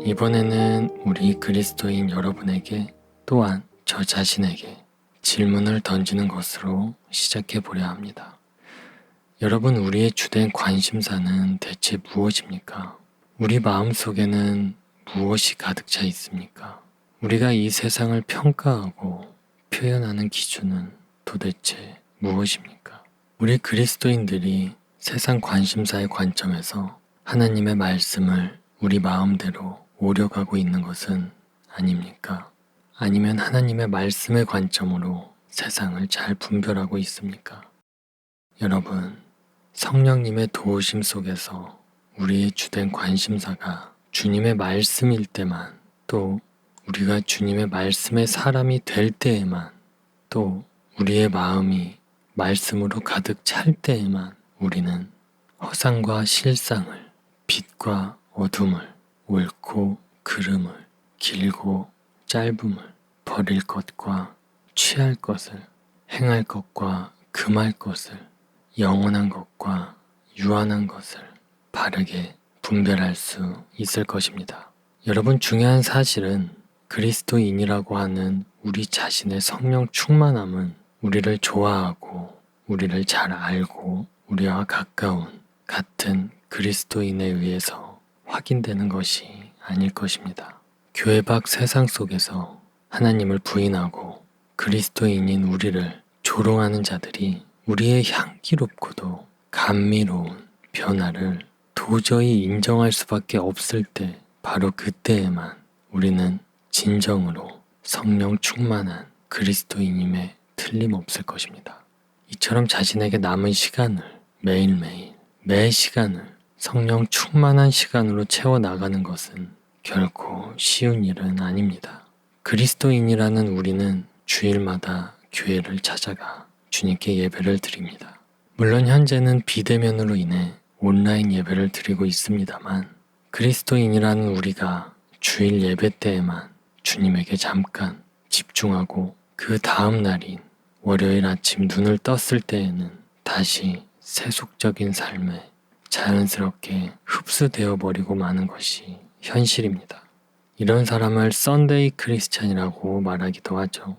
이번에는 우리 그리스도인 여러분에게 또한 저 자신에게 질문을 던지는 것으로 시작해 보려 합니다. 여러분, 우리의 주된 관심사는 대체 무엇입니까? 우리 마음속에는 무엇이 가득 차 있습니까? 우리가 이 세상을 평가하고 표현하는 기준은 도대체 무엇입니까? 우리 그리스도인들이 세상 관심사의 관점에서 하나님의 말씀을 우리 마음대로 오려가고 있는 것은 아닙니까? 아니면 하나님의 말씀의 관점으로 세상을 잘 분별하고 있습니까? 여러분, 성령님의 도우심 속에서 우리의 주된 관심사가 주님의 말씀일 때만, 또 우리가 주님의 말씀의 사람이 될 때에만, 또 우리의 마음이 말씀으로 가득 찰 때에만 우리는 허상과 실상을, 빛과 어둠을, 옳고 그름을, 길고 짧음을, 버릴 것과 취할 것을, 행할 것과 금할 것을, 영원한 것과 유한한 것을 바르게 분별할 수 있을 것입니다. 여러분, 중요한 사실은 그리스도인이라고 하는 우리 자신의 성령 충만함은 우리를 좋아하고 우리를 잘 알고 우리와 가까운 같은 그리스도인에 의해서 확인되는 것이 아닐 것입니다. 교회 밖 세상 속에서 하나님을 부인하고 그리스도인인 우리를 조롱하는 자들이 우리의 향기롭고도 감미로운 변화를 도저히 인정할 수밖에 없을 때, 바로 그때에만 우리는 진정으로 성령 충만한 그리스도인임에 틀림없을 것입니다. 이처럼 자신에게 남은 시간을 매일매일, 매 시간을 성령 충만한 시간으로 채워나가는 것은 결코 쉬운 일은 아닙니다. 그리스도인이라는 우리는 주일마다 교회를 찾아가 주님께 예배를 드립니다. 물론 현재는 비대면으로 인해 온라인 예배를 드리고 있습니다만, 그리스도인이라는 우리가 주일 예배 때에만 주님에게 잠깐 집중하고 그 다음 날인 월요일 아침 눈을 떴을 때에는 다시 세속적인 삶에 자연스럽게 흡수되어 버리고 마는 것이 현실입니다. 이런 사람을 썬데이 크리스찬이라고 말하기도 하죠.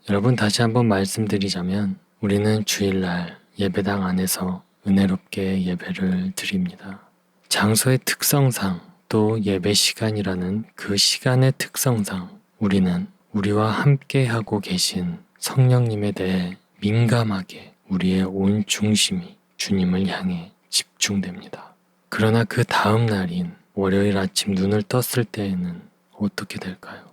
여러분, 다시 한번 말씀드리자면 우리는 주일날 예배당 안에서 은혜롭게 예배를 드립니다. 장소의 특성상, 또 예배 시간이라는 그 시간의 특성상 우리는 우리와 함께 하고 계신 성령님에 대해 민감하게 우리의 온 중심이 주님을 향해 집중됩니다. 그러나 그 다음 날인 월요일 아침 눈을 떴을 때에는 어떻게 될까요?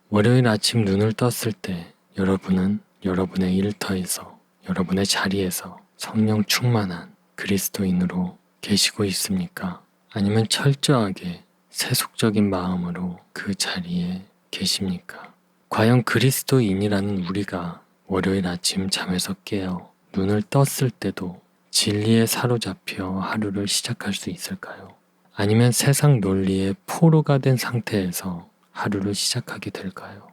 월요일 아침 눈을 떴을 때 여러분은 여러분의 일터에서, 여러분의 자리에서 성령 충만한 그리스도인으로 계시고 있습니까? 아니면 철저하게 세속적인 마음으로 그 자리에 계십니까? 과연 그리스도인이라는 우리가 월요일 아침 잠에서 깨어 눈을 떴을 때도 진리에 사로잡혀 하루를 시작할 수 있을까요? 아니면 세상 논리에 포로가 된 상태에서 하루를 시작하게 될까요?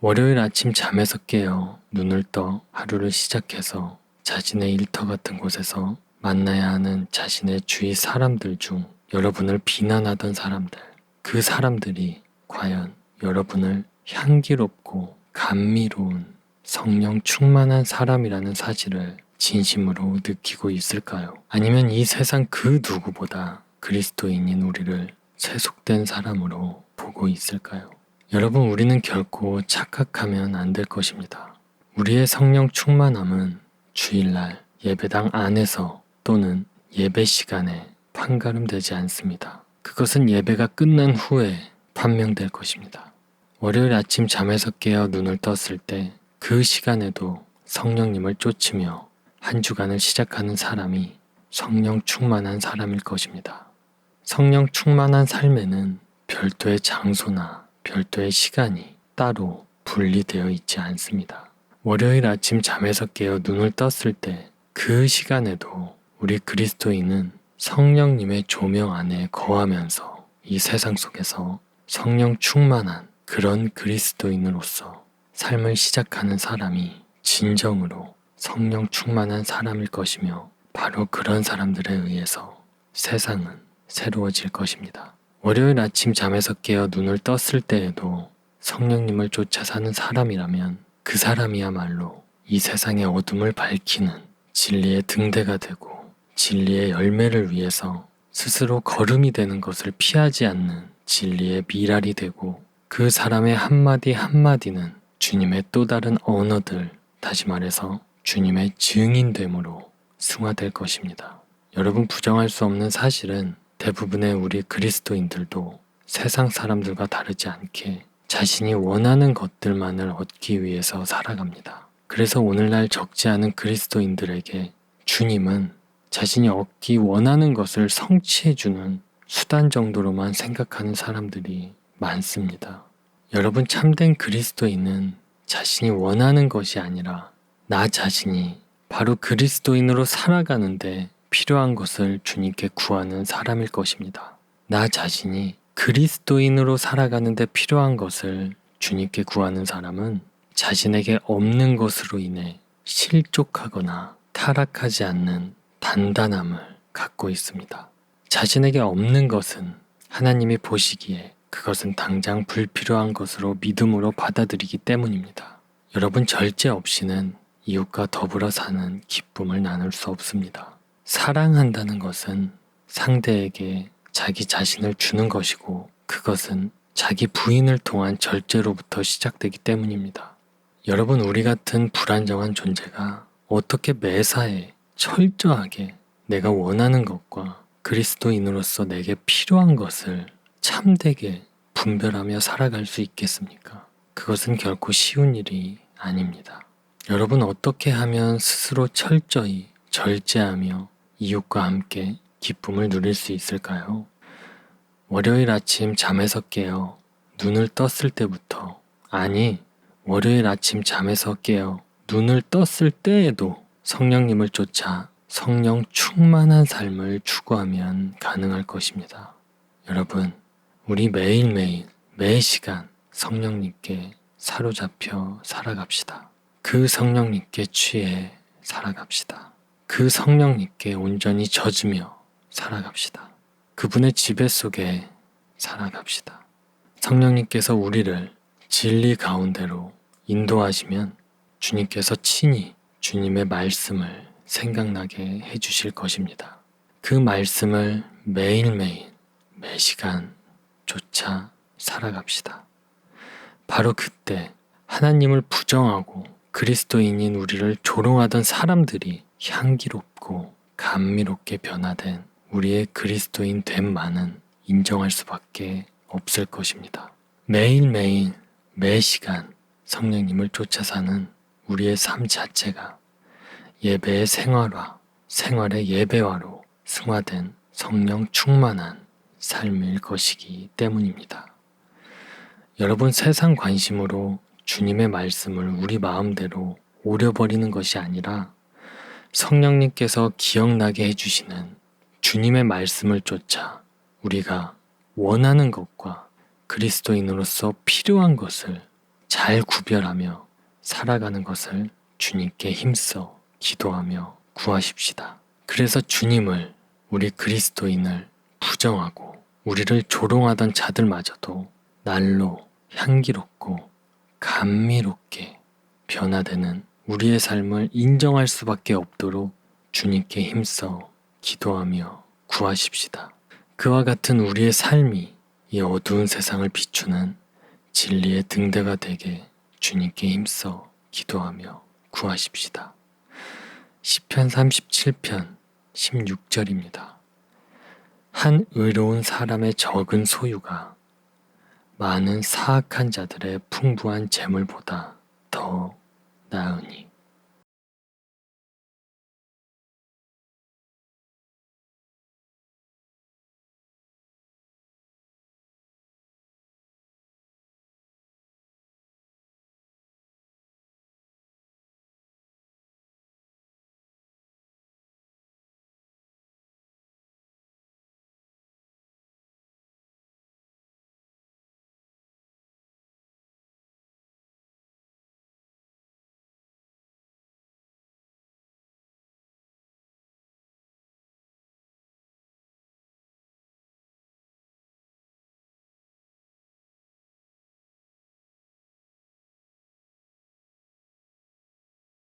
월요일 아침 잠에서 깨어 눈을 떠 하루를 시작해서 자신의 일터 같은 곳에서 만나야 하는 자신의 주위 사람들 중 여러분을 비난하던 사람들, 그 사람들이 과연 여러분을 향기롭고 감미로운 성령 충만한 사람이라는 사실을 진심으로 느끼고 있을까요? 아니면 이 세상 그 누구보다 그리스도인인 우리를 세속된 사람으로 보고 있을까요? 여러분, 우리는 결코 착각하면 안 될 것입니다. 우리의 성령 충만함은 주일날 예배당 안에서 또는 예배 시간에 판가름되지 않습니다. 그것은 예배가 끝난 후에 판명될 것입니다. 월요일 아침 잠에서 깨어 눈을 떴을 때 그 시간에도 성령님을 쫓으며 한 주간을 시작하는 사람이 성령 충만한 사람일 것입니다. 성령 충만한 삶에는 별도의 장소나 별도의 시간이 따로 분리되어 있지 않습니다. 월요일 아침 잠에서 깨어 눈을 떴을 때 그 시간에도 우리 그리스도인은 성령님의 조명 안에 거하면서 이 세상 속에서 성령 충만한 그런 그리스도인으로서 삶을 시작하는 사람이 진정으로 성령 충만한 사람일 것이며, 바로 그런 사람들에 의해서 세상은 새로워질 것입니다. 월요일 아침 잠에서 깨어 눈을 떴을 때에도 성령님을 쫓아 사는 사람이라면 그 사람이야말로 이 세상의 어둠을 밝히는 진리의 등대가 되고 진리의 열매를 위해서 스스로 걸음이 되는 것을 피하지 않는 진리의 미랄이 되고 그 사람의 한마디 한마디는 주님의 또 다른 언어들, 다시 말해서 주님의 증인됨으로 승화될 것입니다. 여러분, 부정할 수 없는 사실은 대부분의 우리 그리스도인들도 세상 사람들과 다르지 않게 자신이 원하는 것들만을 얻기 위해서 살아갑니다. 그래서 오늘날 적지 않은 그리스도인들에게 주님은 자신이 얻기 원하는 것을 성취해주는 수단 정도로만 생각하는 사람들이 많습니다. 여러분, 참된 그리스도인은 자신이 원하는 것이 아니라 나 자신이 바로 그리스도인으로 살아가는데 필요한 것을 주님께 구하는 사람일 것입니다. 나 자신이 그리스도인으로 살아가는데 필요한 것을 주님께 구하는 사람은 자신에게 없는 것으로 인해 실족하거나 타락하지 않는 단단함을 갖고 있습니다. 자신에게 없는 것은 하나님이 보시기에 그것은 당장 불필요한 것으로 믿음으로 받아들이기 때문입니다. 여러분, 절제 없이는 이웃과 더불어 사는 기쁨을 나눌 수 없습니다. 사랑한다는 것은 상대에게 자기 자신을 주는 것이고 그것은 자기 부인을 통한 절제로부터 시작되기 때문입니다. 여러분, 우리 같은 불안정한 존재가 어떻게 매사에 철저하게 내가 원하는 것과 그리스도인으로서 내게 필요한 것을 참되게 분별하며 살아갈 수 있겠습니까? 그것은 결코 쉬운 일이 아닙니다. 여러분, 어떻게 하면 스스로 철저히 절제하며 이웃과 함께 기쁨을 누릴 수 있을까요? 월요일 아침 잠에서 깨어 눈을 떴을 때부터, 아니, 월요일 아침 잠에서 깨어 눈을 떴을 때에도 성령님을 쫓아 성령 충만한 삶을 추구하면 가능할 것입니다. 여러분, 우리 매일매일 매 시간 성령님께 사로잡혀 살아갑시다. 그 성령님께 취해 살아갑시다. 그 성령님께 온전히 젖으며 살아갑시다. 그분의 지배 속에 살아갑시다. 성령님께서 우리를 진리 가운데로 인도하시면 주님께서 친히 주님의 말씀을 생각나게 해주실 것입니다. 그 말씀을 매일매일 매 시간 쫓아 살아갑시다. 바로 그때 하나님을 부정하고 그리스도인인 우리를 조롱하던 사람들이 향기롭고 감미롭게 변화된 우리의 그리스도인 됨만은 인정할 수밖에 없을 것입니다. 매일매일 매 시간 성령님을 쫓아 사는 우리의 삶 자체가 예배의 생활화, 생활의 예배화로 승화된 성령 충만한 삶일 것이기 때문입니다. 여러분, 세상 관심으로 주님의 말씀을 우리 마음대로 오려버리는 것이 아니라 성령님께서 기억나게 해주시는 주님의 말씀을 쫓아 우리가 원하는 것과 그리스도인으로서 필요한 것을 잘 구별하며 살아가는 것을 주님께 힘써 기도하며 구하십시다. 그래서 주님을, 우리 그리스도인을 부정하고 우리를 조롱하던 자들마저도 날로 향기롭고 감미롭게 변화되는 우리의 삶을 인정할 수밖에 없도록 주님께 힘써 기도하며 구하십시다. 그와 같은 우리의 삶이 이 어두운 세상을 비추는 진리의 등대가 되게 주님께 힘써 기도하며 구하십시다. 시편 37편 16절입니다. 한 의로운 사람의 적은 소유가 많은 사악한 자들의 풍부한 재물보다 더 나으니.